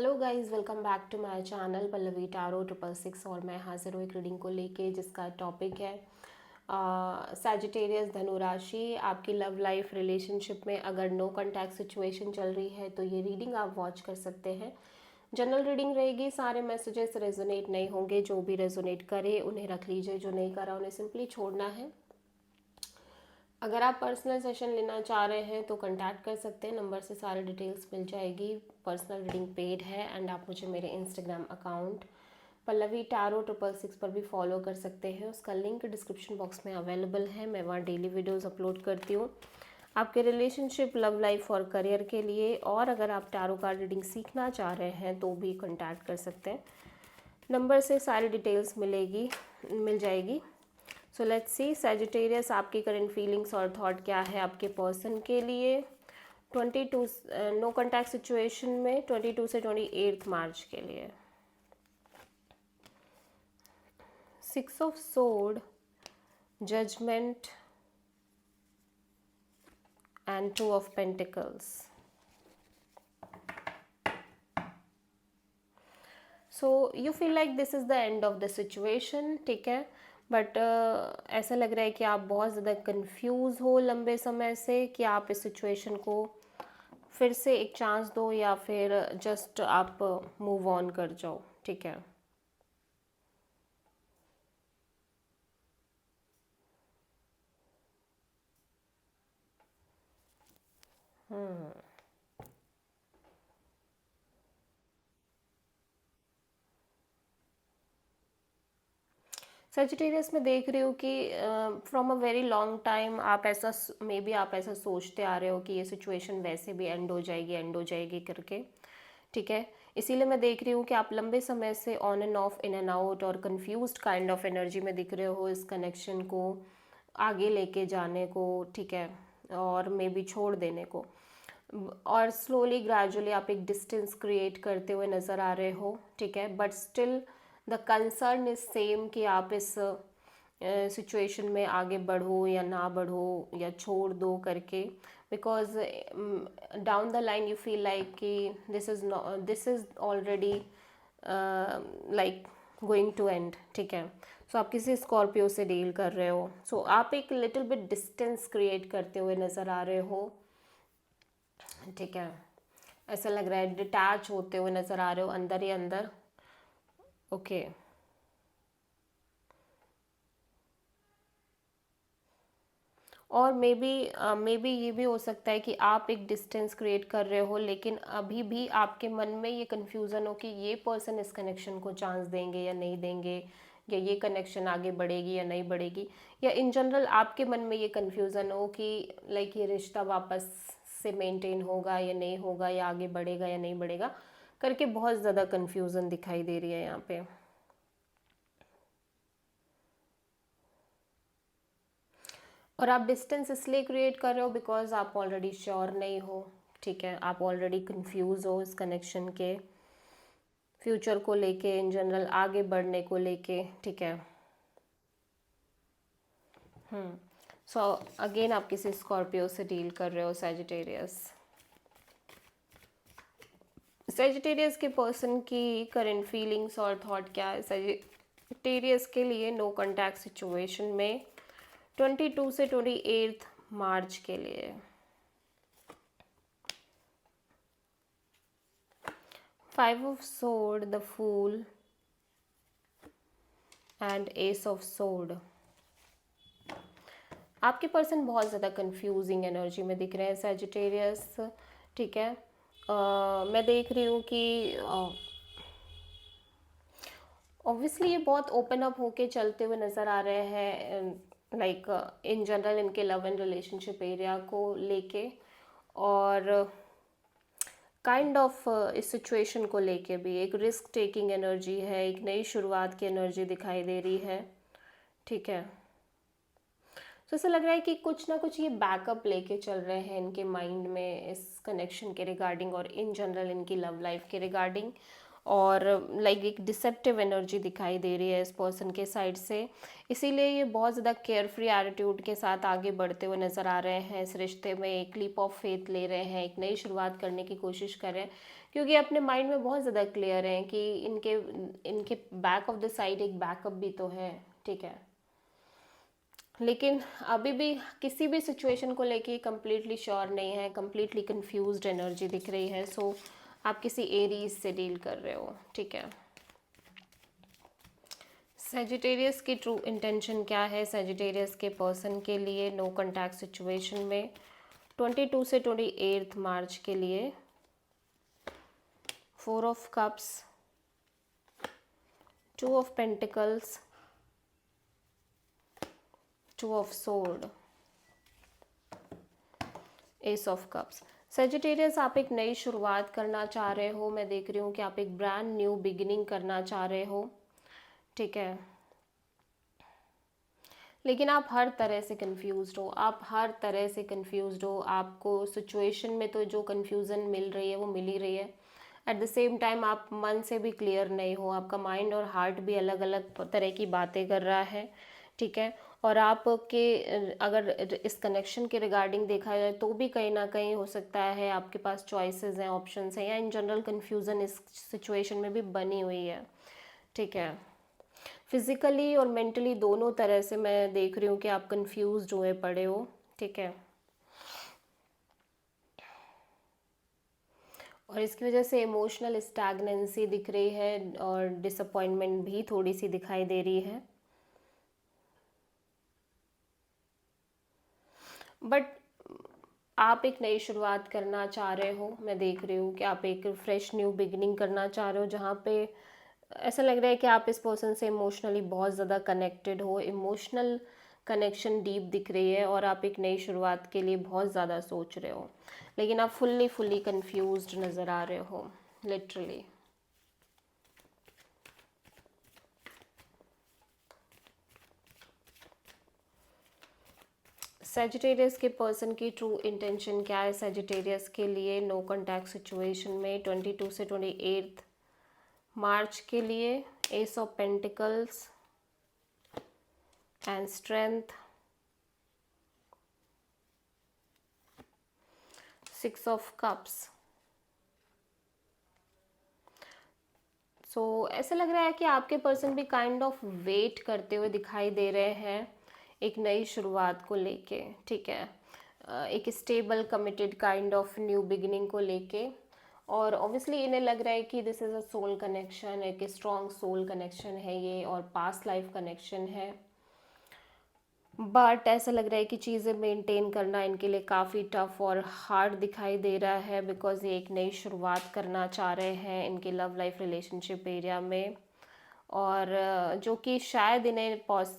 Hello guys, welcome back to my channel Pallavi tarot 666। और मैं हाजिर हूँ एक रीडिंग को लेके जिसका टॉपिक है सैजिटेरियस धनु राशि। आपकी लव लाइफ रिलेशनशिप में अगर नो कांटेक्ट सिचुएशन चल रही है तो ये रीडिंग आप वॉच कर सकते हैं। जनरल रीडिंग रहेगी, सारे मैसेजेस रेजोनेट नहीं होंगे। जो भी रेजोनेट करे उन्हें रख लीजिए, जो नहीं करा उन्हें सिंपली छोड़ना है। अगर आप पर्सनल सेशन लेना चाह रहे हैं तो कांटेक्ट कर सकते हैं, नंबर से सारी डिटेल्स मिल जाएगी। पर्सनल रीडिंग पेड है एंड आप मुझे मेरे इंस्टाग्राम अकाउंट पल्लवी टारो 666 पर भी फॉलो कर सकते हैं। उसका लिंक डिस्क्रिप्शन बॉक्स में अवेलेबल है। मैं वहाँ डेली वीडियोस अपलोड करती हूँ आपके रिलेशनशिप, लव लाइफ और करियर के लिए। और अगर आप टारो कार्ड रीडिंग सीखना चाह रहे हैं तो भी कांटेक्ट कर सकते हैं, नंबर से सारी डिटेल्स मिल जाएगी। सो लेट्स सी सैजिटेरियस, आपकी करंट फीलिंग्स और थॉट क्या है आपके पर्सन के लिए 22 नो कॉन्टैक्ट सिचुएशन में 22 से 28 मार्च के लिए। 6 of sword, judgement and 2 of pentacles. So you feel like this is the end of the situation, ठीक है। बट ऐसा लग रहा है कि आप बहुत ज़्यादा कंफ्यूज हो लंबे समय से कि आप इस सिचुएशन को फिर से एक चांस दो या फिर जस्ट आप मूव ऑन कर जाओ, ठीक है। सजिटेरियस में देख रही हूँ कि from a very long time आप ऐसा मे बी आप ऐसा सोचते आ रहे हो कि ये सिचुएशन वैसे भी एंड हो जाएगी करके, ठीक है। इसीलिए मैं देख रही हूँ कि आप लंबे समय से on end of, in and out और कंफ्यूज्ड काइंड ऑफ एनर्जी में दिख रहे हो इस कनेक्शन को आगे लेके जाने को, ठीक है, और मे बी छोड़ देने को। और स्लोली ग्रेजुअली आप एक डिस्टेंस क्रिएट करते हुए नज़र आ रहे हो, ठीक है। But still the concern is same कि आप इस सिचुएशन में आगे बढ़ो या ना बढ़ो या छोड़ दो करके, because down the line you feel like कि this is already like going to end, ठीक है। सो आप किसी स्कॉर्पियो से डील कर रहे हो, सो आप एक लिटिल बिट डिस्टेंस क्रिएट करते हुए नज़र आ रहे हो, ठीक है। ऐसा लग रहा है डिटैच होते हुए नज़र आ रहे हो अंदर ही अंदर, ओके। और मे बी ये भी हो सकता है कि आप एक डिस्टेंस क्रिएट कर रहे हो, लेकिन अभी भी आपके मन में ये कन्फ्यूज़न हो कि ये पर्सन इस कनेक्शन को चांस देंगे या नहीं देंगे, या ये कनेक्शन आगे बढ़ेगी या नहीं बढ़ेगी, या इन जनरल आपके मन में ये कन्फ्यूज़न हो कि लाइक ये रिश्ता वापस से मेंटेन होगा या नहीं होगा, या आगे बढ़ेगा या नहीं बढ़ेगा करके बहुत ज़्यादा कन्फ्यूज़न दिखाई दे रही है यहाँ पे। और आप डिस्टेंस इसलिए क्रिएट कर रहे हो बिकॉज आप ऑलरेडी श्योर नहीं हो, ठीक है। आप ऑलरेडी कंफ्यूज हो इस कनेक्शन के फ्यूचर को लेके, इन जनरल आगे बढ़ने को लेके, ठीक है। सो अगेन आप किसी स्कॉर्पियो से डील कर रहे हो, सैजिटेरियस। सैजिटेरियस के पर्सन की करंट फीलिंग्स और थॉट क्या है सैजिटेरियस के लिए नो कांटेक्ट सिचुएशन में 22 से 28 मार्च के लिए। 5 of sword, the fool and ace of sword। आपके पर्सन बहुत ज़्यादा कंफ्यूजिंग एनर्जी में दिख रहे हैं सैजिटेरियस, ठीक है। मैं देख रही हूँ कि ऑब्वियसली ये बहुत ओपन अप होके चलते हुए नज़र आ रहे हैं, लाइक इन जनरल इनके लव एंड रिलेशनशिप एरिया को लेके, और काइंड ऑफ इस सिचुएशन को लेके भी एक रिस्क टेकिंग एनर्जी है, एक नई शुरुआत की एनर्जी दिखाई दे रही है, ठीक है। तो ऐसा लग रहा है कि कुछ ना कुछ ये बैकअप लेके चल रहे हैं इनके माइंड में इस कनेक्शन के रिगार्डिंग और इन जनरल इनकी लव लाइफ के रिगार्डिंग। और लाइक एक डिसेप्टिव एनर्जी दिखाई दे रही है इस पर्सन के साइड से, इसीलिए ये बहुत ज़्यादा केयर फ्री एटीट्यूड के साथ आगे बढ़ते हुए नज़र आ रहे हैं इस रिश्ते में। एक लीप ऑफ फेथ ले रहे हैं, एक नई शुरुआत करने की कोशिश कर रहे हैं, क्योंकि अपने माइंड में बहुत ज़्यादा क्लियर हैं कि इनके इनके बैक ऑफ द साइड एक बैकअप भी तो है, ठीक है। लेकिन अभी भी किसी भी सिचुएशन को लेके कंप्लीटली श्योर नहीं है, कंप्लीटली कंफ्यूज्ड एनर्जी दिख रही है। सो आप किसी एरीज से डील कर रहे हो, ठीक है। सेजिटेरियस की ट्रू इंटेंशन क्या है सेजिटेरियस के पर्सन के लिए नो कॉन्टैक्ट सिचुएशन में 22 से 28 मार्च के लिए? 4 of cups, 2 of pentacles, 2 of sword, S of cups. Sagittarius आप एक नई शुरुआत करना चाह रहे हो, मैं देख रही हूँ कि आप एक ब्रांड न्यू बिगिनिंग करना चाह रहे हो, ठीक है। लेकिन आप हर तरह से कंफ्यूज्ड हो, आप हर तरह से कंफ्यूज्ड हो। आपको सिचुएशन में तो जो कंफ्यूजन मिल रही है वो मिल ही रही है, एट द सेम टाइम आप मन से भी क्लियर नहीं हो, आपका माइंड और हार्ट भी अलग अलग तरह की बातें कर रहा है, ठीक है। और आपके अगर इस कनेक्शन के रिगार्डिंग देखा जाए तो भी कहीं ना कहीं हो सकता है आपके पास चॉइसेस हैं, ऑप्शंस हैं, या इन जनरल कन्फ्यूज़न इस सिचुएशन में भी बनी हुई है, ठीक है। फिजिकली और मेंटली दोनों तरह से मैं देख रही हूँ कि आप कंफ्यूज्ड हुए पड़े हो, ठीक है। और इसकी वजह से इमोशनल स्टैग्नेंसी दिख रही है और डिसअपॉइंटमेंट भी थोड़ी सी दिखाई दे रही है। बट आप एक नई शुरुआत करना चाह रहे हो, मैं देख रही हूँ कि आप एक फ्रेश न्यू बिगिनिंग करना चाह रहे हो, जहाँ पे ऐसा लग रहा है कि आप इस पर्सन से इमोशनली बहुत ज़्यादा कनेक्टेड हो, इमोशनल कनेक्शन डीप दिख रही है और आप एक नई शुरुआत के लिए बहुत ज़्यादा सोच रहे हो, लेकिन आप फुल्ली कंफ्यूज्ड नज़र आ रहे हो, लिटरली। सेजिटेरियस के पर्सन की ट्रू इंटेंशन क्या है सेजिटेरियस के लिए नो कॉन्टैक्ट सिचुएशन में 22 से 28 मार्च के लिए? Ace of pentacles and strength, 6 of cups. So ऐसा लग रहा है कि आपके पर्सन भी काइंड ऑफ वेट करते हुए दिखाई दे रहे हैं एक नई शुरुआत को लेके, ठीक है। एक stable committed kind of new beginning को लेके, और ऑब्वियसली इन्हें लग रहा है कि this is a soul connection, एक स्ट्रॉन्ग सोल कनेक्शन है ये और पास्ट लाइफ कनेक्शन है। बट ऐसा लग रहा है कि चीज़ें मेंटेन करना इनके लिए काफ़ी टफ और हार्ड दिखाई दे रहा है, बिकॉज ये एक नई शुरुआत करना चाह रहे हैं इनके लव लाइफ रिलेशनशिप एरिया में, और जो कि शायद इन्हें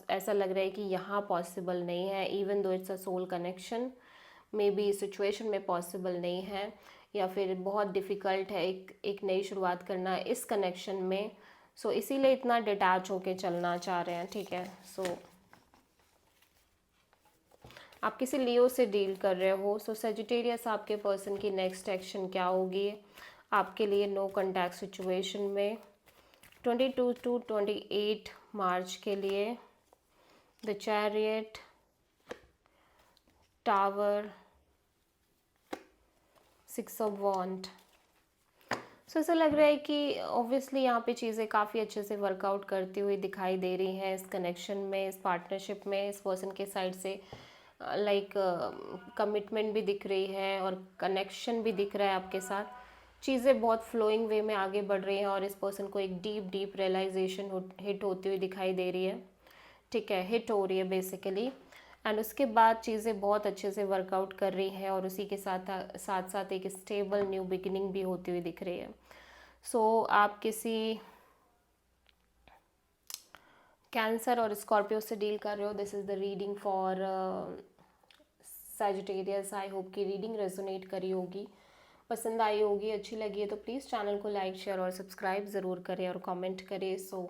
ऐसा लग रहा है कि यहाँ पॉसिबल नहीं है, even though it's a soul connection, maybe situation में पॉसिबल नहीं है, या फिर बहुत डिफ़िकल्ट है एक नई शुरुआत करना इस कनेक्शन में। सो इसीलिए इतना डिटैच होके चलना चाह रहे हैं, ठीक है। सो आप किसी लियो से डील कर रहे हो। सो सेजिटेरियस आपके पर्सन की नेक्स्ट एक्शन क्या होगी आपके लिए नो कॉन्टैक्ट सिचुएशन में 22 टू 28 मार्च के लिए? द चैरियट, टावर, 6 ऑफ वॉन्ड। सो ऐसा लग रहा है कि ऑब्वियसली यहाँ पे चीज़ें काफ़ी अच्छे से वर्कआउट करती हुई दिखाई दे रही हैं इस कनेक्शन में, इस पार्टनरशिप में, इस पर्सन के साइड से लाइक कमिटमेंट भी दिख रही है और कनेक्शन भी दिख रहा है आपके साथ। चीज़ें बहुत फ्लोइंग वे में आगे बढ़ रही हैं और इस पर्सन को एक डीप रियलाइजेशन हिट होती हुई दिखाई दे रही है, ठीक है, हिट हो रही है बेसिकली। एंड उसके बाद चीज़ें बहुत अच्छे से वर्कआउट कर रही हैं और उसी के साथ साथ एक स्टेबल न्यू बिगिनिंग भी होती हुई दिख रही है। सो आप किसी कैंसर और स्कॉर्पियो से डील कर रहे हो। This is the reading for Sagittarius. I hope कि रीडिंग रेजोनेट करी होगी, पसंद आई होगी, अच्छी लगी है तो प्लीज़ चैनल को लाइक शेयर और सब्सक्राइब ज़रूर करें और कमेंट करें। सो